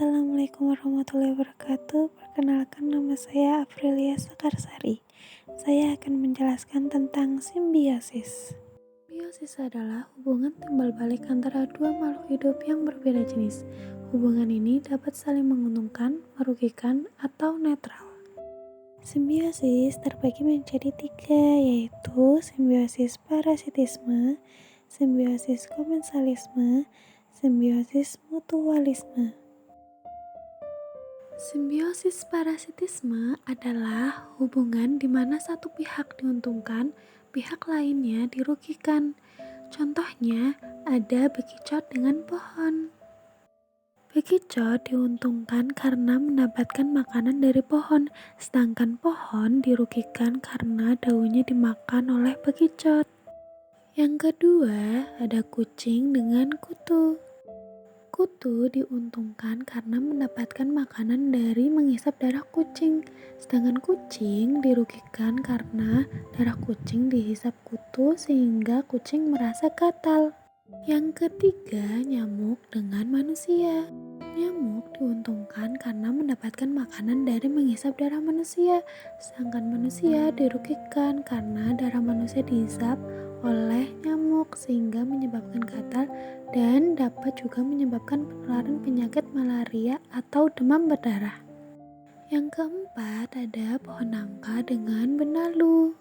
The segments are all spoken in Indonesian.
Assalamualaikum warahmatullahi wabarakatuh. Perkenalkan, nama saya Aprilia Sekarsari. Saya akan menjelaskan tentang simbiosis. Simbiosis adalah hubungan timbal balik antara dua makhluk hidup yang berbeda jenis. Hubungan ini dapat saling menguntungkan, merugikan, atau netral. Simbiosis terbagi menjadi tiga, yaitu simbiosis parasitisme, simbiosis komensalisme, simbiosis mutualisme. Simbiosis parasitisme adalah hubungan di mana satu pihak diuntungkan, pihak lainnya dirugikan. Contohnya, ada bekicot dengan pohon. Bekicot diuntungkan karena mendapatkan makanan dari pohon, sedangkan pohon dirugikan karena daunnya dimakan oleh bekicot. Yang kedua, ada kucing dengan kutu. Kutu diuntungkan karena mendapatkan makanan dari menghisap darah kucing, sedangkan kucing dirugikan karena darah kucing dihisap kutu sehingga kucing merasa gatal. Yang ketiga, nyamuk dengan manusia. Nyamuk diuntungkan karena mendapatkan makanan dari menghisap darah manusia, sedangkan manusia dirugikan karena darah manusia dihisap oleh nyamuk sehingga menyebabkan gatal dan dapat juga menyebabkan penularan penyakit malaria atau demam berdarah. Yang keempat, ada pohon nangka dengan benalu.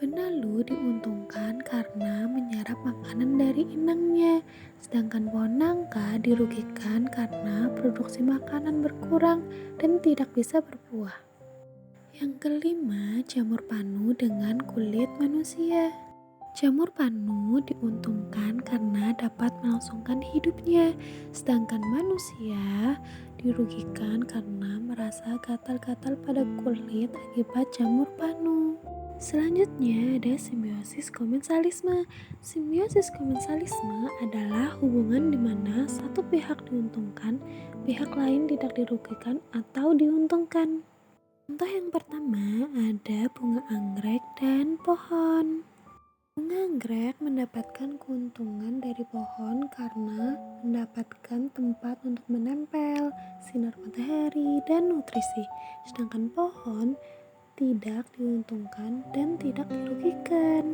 Benalu diuntungkan karena menyerap makanan dari inangnya, sedangkan pohon nangka dirugikan karena produksi makanan berkurang dan tidak bisa berbuah. Yang kelima, jamur panu dengan kulit manusia. Jamur panu diuntungkan karena dapat melangsungkan hidupnya, sedangkan manusia dirugikan karena merasa gatal-gatal pada kulit akibat jamur panu. Selanjutnya ada simbiosis komensalisme. Simbiosis komensalisme adalah hubungan di mana satu pihak diuntungkan, pihak lain tidak dirugikan atau diuntungkan. Contoh yang pertama ada bunga anggrek dan pohon. Bunga anggrek mendapatkan keuntungan dari pohon karena mendapatkan tempat untuk menempel, sinar matahari, dan nutrisi. Sedangkan pohon tidak diuntungkan dan tidak dirugikan.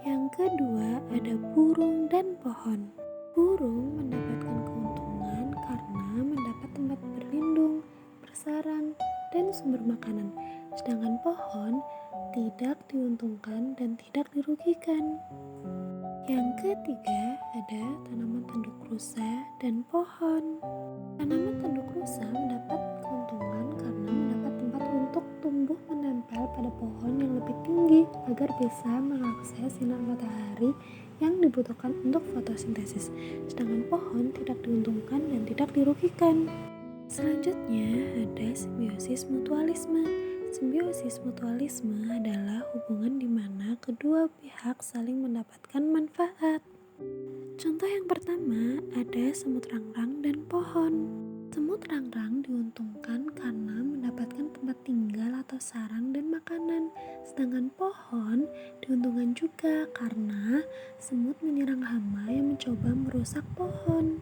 Yang kedua ada burung dan pohon. Burung mendapatkan keuntungan karena mendapat tempat berlindung, bersarang, dan sumber makanan. Sedangkan pohon tidak diuntungkan dan tidak dirugikan. Yang ketiga ada tanaman tanduk rusa dan pohon. Tanaman tanduk rusa mendapat keuntungan karena mendapat tempat untuk tumbuh menempel pada pohon yang lebih tinggi agar bisa mengakses sinar matahari yang dibutuhkan untuk fotosintesis. Sedangkan pohon tidak diuntungkan dan tidak dirugikan. Selanjutnya ada simbiosis mutualisme. Simbiosis mutualisme adalah hubungan di mana kedua pihak saling mendapatkan manfaat. Contoh yang pertama ada semut rangrang dan pohon. Semut rangrang diuntungkan karena mendapatkan tempat tinggal atau sarang dan makanan, sedangkan pohon diuntungkan juga karena semut menyerang hama yang mencoba merusak pohon.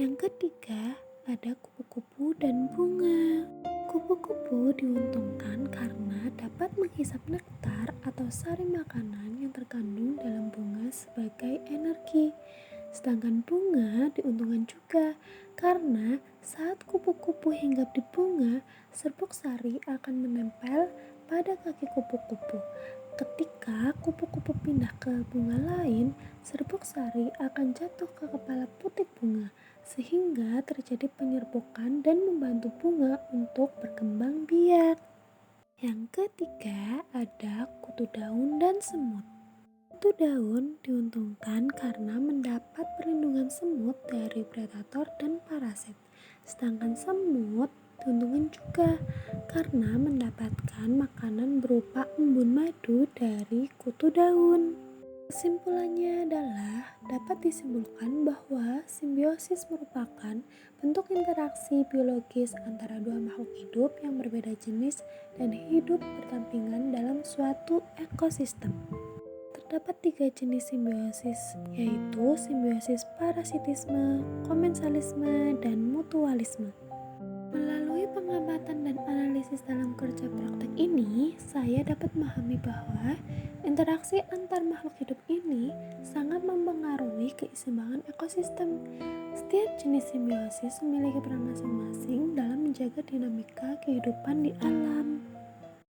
Yang ketiga ada kupu-kupu dan bunga. Kupu-kupu diuntungkan karena dapat menghisap nektar atau sari makanan yang terkandung dalam bunga sebagai energi. Sedangkan bunga diuntungkan juga karena saat kupu-kupu hinggap di bunga, serbuk sari akan menempel pada kaki kupu-kupu. Ketika kupu-kupu pindah ke bunga lain, serbuk sari akan jatuh ke kepala putik bunga, sehingga terjadi penyerbukan dan membantu bunga untuk berkembang biak. Yang ketiga ada kutu daun dan semut. Kutu daun diuntungkan karena mendapat perlindungan semut dari predator dan parasit. Sedangkan semut diuntungkan juga karena mendapatkan makanan berupa embun madu dari kutu daun. Kesimpulannya adalah dapat disimpulkan bahwa simbiosis merupakan bentuk interaksi biologis antara dua makhluk hidup yang berbeda jenis dan hidup berdampingan dalam suatu ekosistem. Terdapat 3 jenis simbiosis, yaitu simbiosis parasitisme, komensalisme, dan mutualisme. Melalui pengamatan dan analisis dalam kerja praktek ini, saya dapat memahami bahwa interaksi antar makhluk hidup ini sangat mempengaruhi keseimbangan ekosistem. Setiap jenis simbiosis memiliki peran masing-masing dalam menjaga dinamika kehidupan di alam.